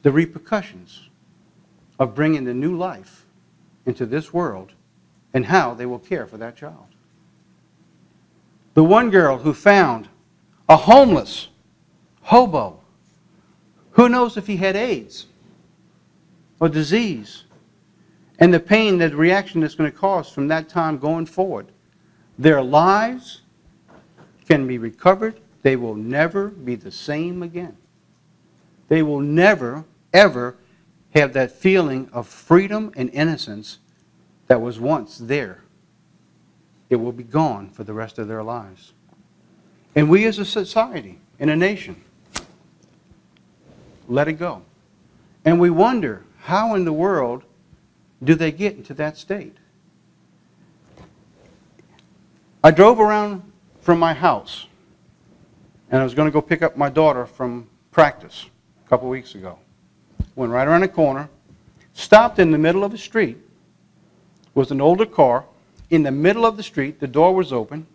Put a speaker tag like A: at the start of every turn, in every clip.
A: the repercussions of bringing the new life into this world and how they will care for that child. The one girl who found a homeless hobo, who knows if he had AIDS or disease, and the pain, the reaction that's going to cause from that time going forward. Their lives can be recovered. They will never be the same again. They will never, ever have that feeling of freedom and innocence that was once there. It will be gone for the rest of their lives. And we as a society, in a nation, let it go. And we wonder, how in the world do they get into that state? I drove around from my house, and I was going to go pick up my daughter from practice a couple weeks ago. Went right around the corner, stopped in the middle of the street, was an older car, in the middle of the street, the door was open,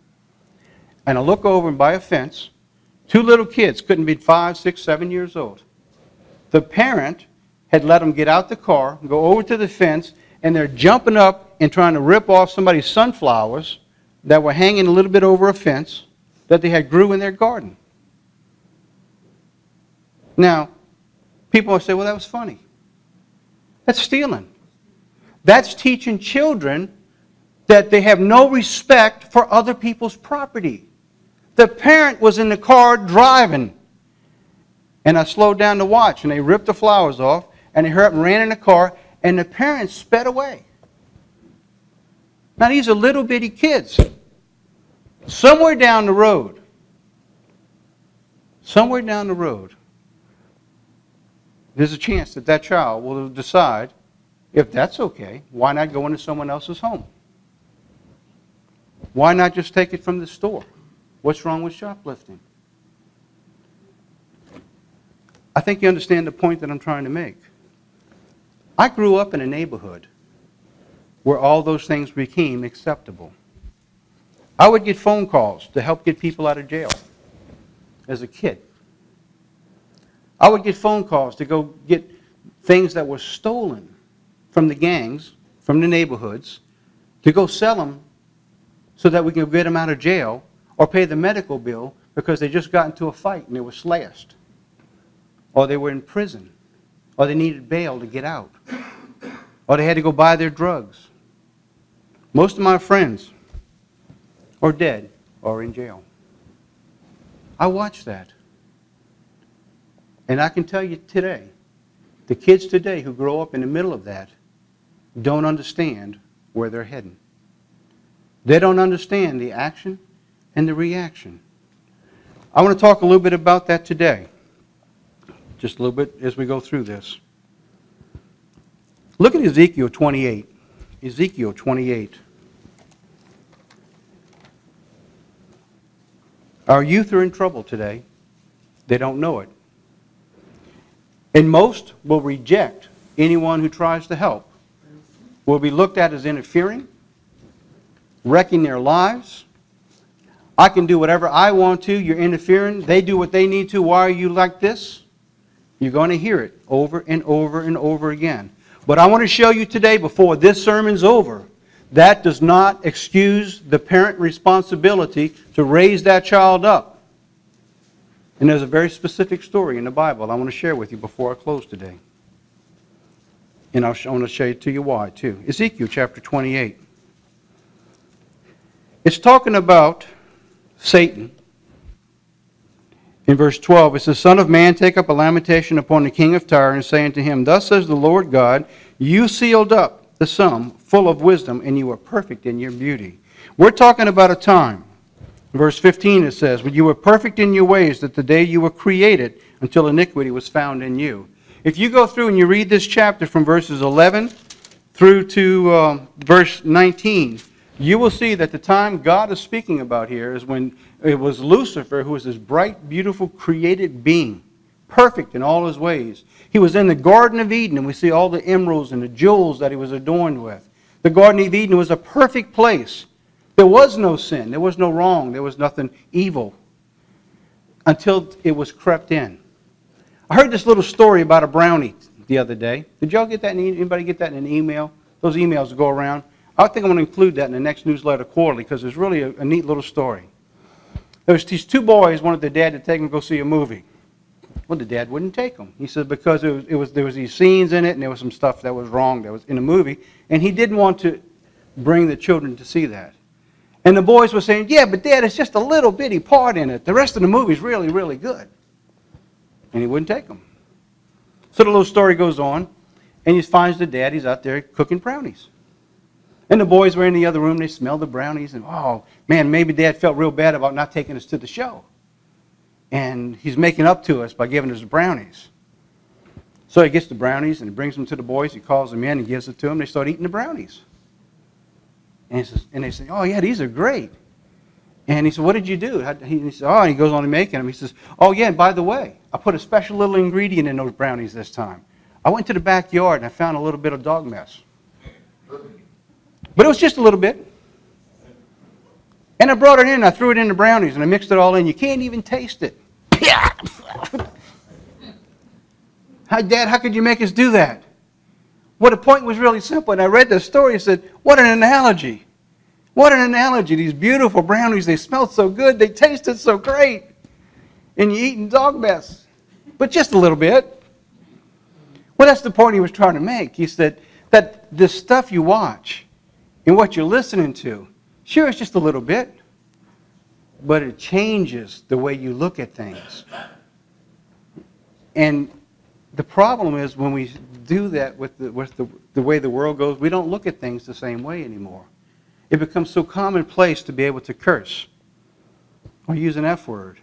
A: and I look over and by a fence, two little kids, couldn't be 5, 6, 7 years old. The parent had let them get out the car, go over to the fence, and they're jumping up and trying to rip off somebody's sunflowers that were hanging a little bit over a fence that they had grew in their garden. Now, people will say, well, that was funny. That's stealing. That's teaching children that they have no respect for other people's property. The parent was in the car driving, and I slowed down to watch, and they ripped the flowers off, and they hurried up and ran in the car, and the parents sped away. Now, these are little bitty kids. Somewhere down the road, there's a chance that that child will decide, if that's okay, why not go into someone else's home? Why not just take it from the store? What's wrong with shoplifting? I think you understand the point that I'm trying to make. I grew up in a neighborhood where all those things became acceptable. I would get phone calls to help get people out of jail as a kid. I would get phone calls to go get things that were stolen from the gangs, from the neighborhoods, to go sell them so that we could get them out of jail or pay the medical bill because they just got into a fight and they were slashed, or they were in prison, or they needed bail to get out, or they had to go buy their drugs. Most of my friends are dead or in jail. I watched that. And I can tell you today, the kids today who grow up in the middle of that don't understand where they're heading. They don't understand the action and the reaction. I want to talk a little bit about that today. Just a little bit as we go through this. Look at Ezekiel 28. Ezekiel 28. Our youth are in trouble today. They don't know it. And most will reject anyone who tries to help. Will be looked at as interfering, wrecking their lives. I can do whatever I want to. You're interfering. They do what they need to. Why are you like this? You're going to hear it over and over and over again. But I want to show you today, before this sermon's over, that does not excuse the parent responsibility to raise that child up. And there's a very specific story in the Bible I want to share with you before I close today. And I want to show you to you why, too. Ezekiel chapter 28. It's talking about Satan. In verse 12, it says, Son of man, take up a lamentation upon the king of Tyre, and say unto him, Thus says the Lord God, you sealed up the sum full of wisdom, and you are perfect in your beauty. We're talking about a time. Verse 15 it says, But you were perfect in your ways, that the day you were created, until iniquity was found in you. If you go through and you read this chapter from verses 11 through to verse 19, you will see that the time God is speaking about here is when it was Lucifer, who was this bright, beautiful, created being, perfect in all his ways. He was in the Garden of Eden, and we see all the emeralds and the jewels that he was adorned with. The Garden of Eden was a perfect place. There was no sin. There was no wrong. There was nothing evil until it was crept in. I heard this little story about a brownie the other day. Did y'all get that? Anybody get that in an email? Those emails go around. I think I'm going to include that in the next newsletter quarterly because it's really a neat little story. There was these two boys wanted their dad to take them to go see a movie. Well, the dad wouldn't take them. He said because there was these scenes in it and there was some stuff that was wrong that was in the movie, and he didn't want to bring the children to see that. And the boys were saying, yeah, but Dad, it's just a little bitty part in it. The rest of the movie is really, really good. And he wouldn't take them. So the little story goes on, and he finds the dad. He's out there cooking brownies. And the boys were in the other room. They smelled the brownies, and oh, man, maybe Dad felt real bad about not taking us to the show. And he's making up to us by giving us the brownies. So he gets the brownies, and he brings them to the boys. He calls them in and gives it to them. They start eating the brownies. And they say, oh, yeah, these are great. And he said, what did you do? He said, oh, and he goes on and making them. He says, oh, yeah, and by the way, I put a special little ingredient in those brownies this time. I went to the backyard and I found a little bit of dog mess. But it was just a little bit. And I brought it in and I threw it in the brownies and I mixed it all in. You can't even taste it. Hi, Dad, how could you make us do that? Well, the point was really simple. And I read the story and said, what an analogy. What an analogy. These beautiful brownies, they smelled so good. They tasted so great. And you're eating dog mess. But just a little bit. Well, that's the point he was trying to make. He said that the stuff you watch and what you're listening to, sure, it's just a little bit. But it changes the way you look at things. And the problem is when we do that with the way the world goes, we don't look at things the same way anymore. It becomes so commonplace to be able to curse or use an F word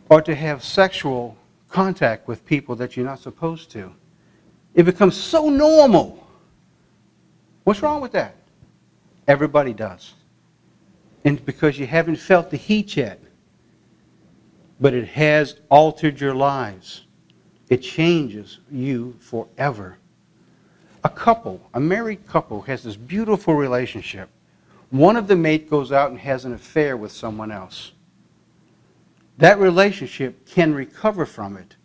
A: or to have sexual contact with people that you're not supposed to. It becomes so normal. What's wrong with that? Everybody does. And because you haven't felt the heat yet, but it has altered your lives. It changes you forever. A couple, a married couple, has this beautiful relationship. One of the mate goes out and has an affair with someone else. That relationship can recover from it,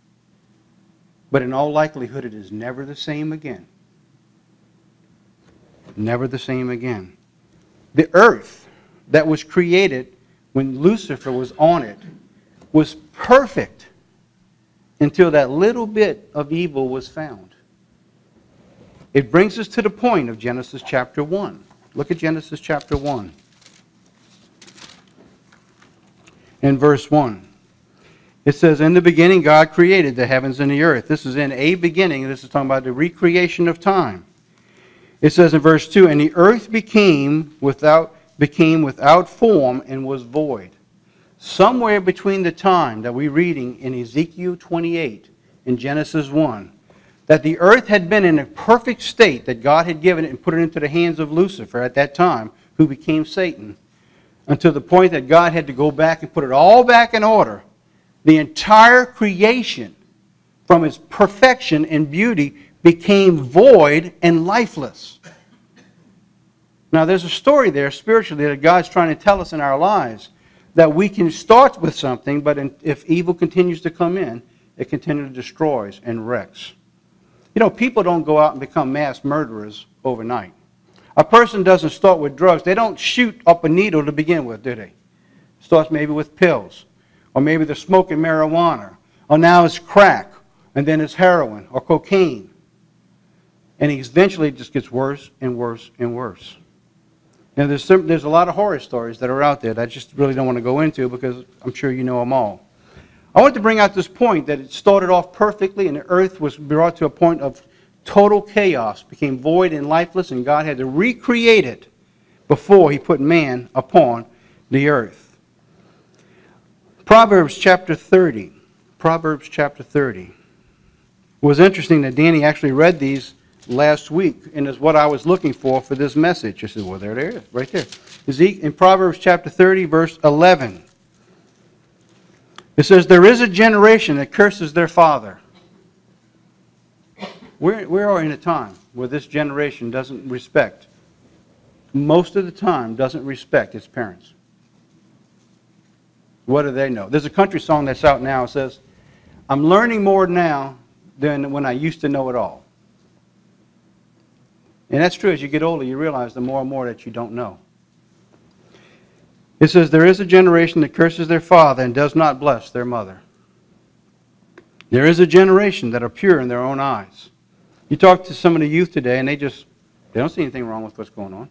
A: but in all likelihood it is never the same again. Never the same again. The earth that was created when Lucifer was on it was perfect until that little bit of evil was found. It brings us to the point of Genesis chapter 1. Look at Genesis chapter 1. In verse 1. It says, in the beginning God created the heavens and the earth. This is in a beginning. This is talking about the recreation of time. It says in verse 2, and the earth became without form and was void. Somewhere between the time that we're reading in Ezekiel 28 and Genesis 1, that the earth had been in a perfect state that God had given it and put it into the hands of Lucifer at that time, who became Satan, until the point that God had to go back and put it all back in order. The entire creation, from its perfection and beauty, became void and lifeless. Now there's a story there spiritually that God's trying to tell us in our lives, that we can start with something, but if evil continues to come in, it continually destroys and wrecks. You know, people don't go out and become mass murderers overnight. A person doesn't start with drugs. They don't shoot up a needle to begin with, do they? Starts maybe with pills, or maybe they're smoking marijuana, or now it's crack, and then it's heroin or cocaine. And eventually it just gets worse and worse and worse. Now, there's a lot of horror stories that are out there that I just really don't want to go into because I'm sure you know them all. I want to bring out this point that it started off perfectly and the earth was brought to a point of total chaos, became void and lifeless, and God had to recreate it before he put man upon the earth. Proverbs chapter 30. Proverbs chapter 30. It was interesting that Danny actually read these last week, and is what I was looking for this message. I said, well, there it is, right there. In Proverbs chapter 30, verse 11. It says, there is a generation that curses their father. We are in a time where this generation doesn't respect, most of the time, doesn't respect its parents. What do they know? There's a country song that's out now. It says, I'm learning more now than when I used to know it all. And that's true. As you get older, you realize the more and more that you don't know. It says, there is a generation that curses their father and does not bless their mother. There is a generation that are pure in their own eyes. You talk to some of the youth today, and they don't see anything wrong with what's going on.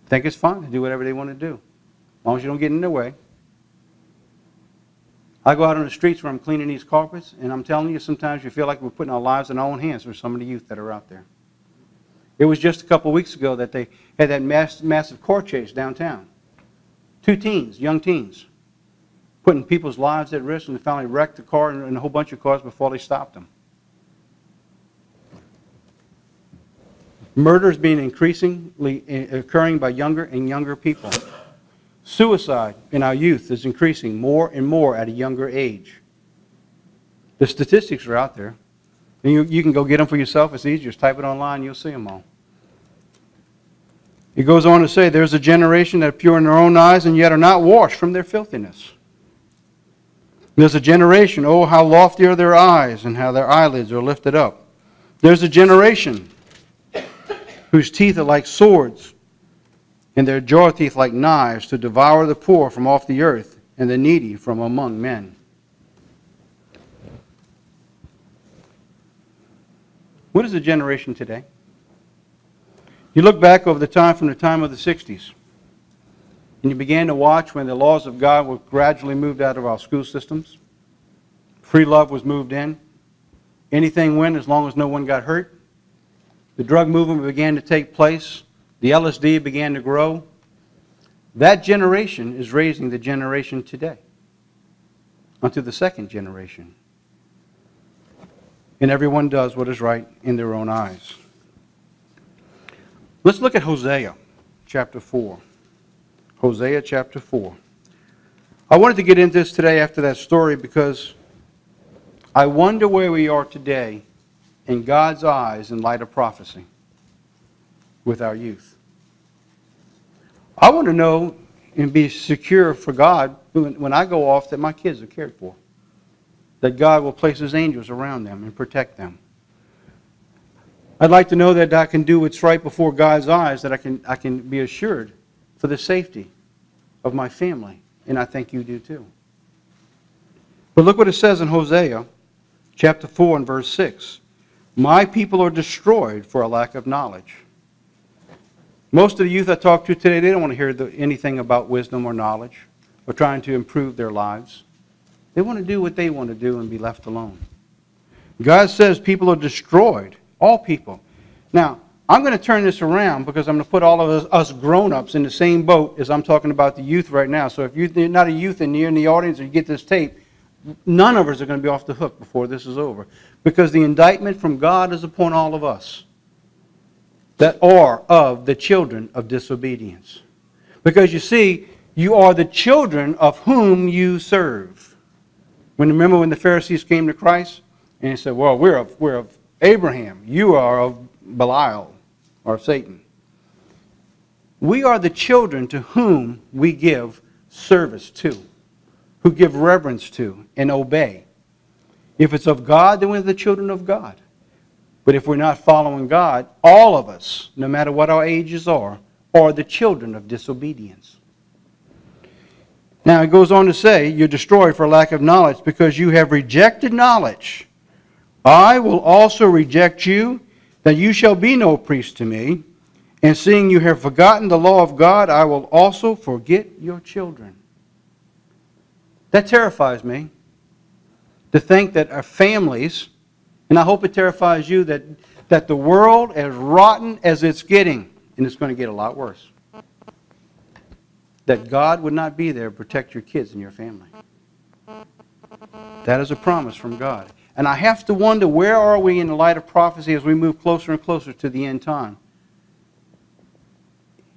A: Think it's fine to do whatever they want to do, as long as you don't get in their way. I go out on the streets where I'm cleaning these carpets, and I'm telling you, sometimes you feel like we're putting our lives in our own hands for some of the youth that are out there. It was just a couple of weeks ago that they had that massive car chase downtown. 2 teens, young teens, putting people's lives at risk, and they finally wrecked the car and a whole bunch of cars before they stopped them. Murder is being increasingly occurring by younger and younger people. Suicide in our youth is increasing more and more at a younger age. The statistics are out there. And you can go get them for yourself. It's easy. Just type it online. You'll see them all. It goes on to say, there's a generation that are pure in their own eyes and yet are not washed from their filthiness. There's a generation, oh, how lofty are their eyes and how their eyelids are lifted up. There's a generation whose teeth are like swords and their jaw teeth like knives to devour the poor from off the earth and the needy from among men. What is the generation today? You look back over the time from the time of the 60s, and you began to watch when the laws of God were gradually moved out of our school systems. Free love was moved in. Anything went as long as no one got hurt. The drug movement began to take place. The LSD began to grow. That generation is raising the generation today unto the second generation. And everyone does what is right in their own eyes. Let's look at Hosea chapter 4. Hosea chapter 4. I wanted to get into this today after that story because I wonder where we are today in God's eyes in light of prophecy with our youth. I want to know and be secure for God when I go off that my kids are cared for. That God will place His angels around them and protect them. I'd like to know that I can do what's right before God's eyes, that I can be assured for the safety of my family. And I think you do too. But look what it says in Hosea chapter 4 and verse 6. My people are destroyed for a lack of knowledge. Most of the youth I talk to today, they don't want to hear anything about wisdom or knowledge or trying to improve their lives. They want to do what they want to do and be left alone. God says people are destroyed. All people. Now, I'm going to turn this around because I'm going to put all of us grown-ups in the same boat as I'm talking about the youth right now. So if you're not a youth and you're in the audience or you get this tape, none of us are going to be off the hook before this is over. Because the indictment from God is upon all of us that are of the children of disobedience. Because you see, you are the children of whom you serve. Remember when the Pharisees came to Christ and he said, well, we're of Abraham, you are of Belial or Satan. We are the children to whom we give service to, who give reverence to and obey. If it's of God, then we're the children of God. But if we're not following God, all of us, no matter what our ages are the children of disobedience. Now it goes on to say, you're destroyed for lack of knowledge because you have rejected knowledge. I will also reject you, that you shall be no priest to me. And seeing you have forgotten the law of God, I will also forget your children. That terrifies me, to think that our families, and I hope it terrifies you, that the world, as rotten as it's getting, and it's going to get a lot worse, that God would not be there to protect your kids and your family. That is a promise from God. And I have to wonder, where are we in the light of prophecy as we move closer and closer to the end time?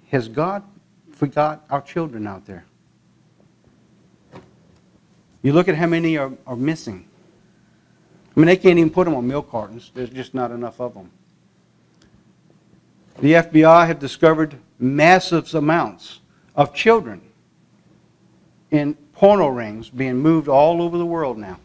A: Has God forgot our children out there? You look at how many are missing. I mean, they can't even put them on milk cartons. There's just not enough of them. The FBI have discovered massive amounts of children in porno rings being moved all over the world now.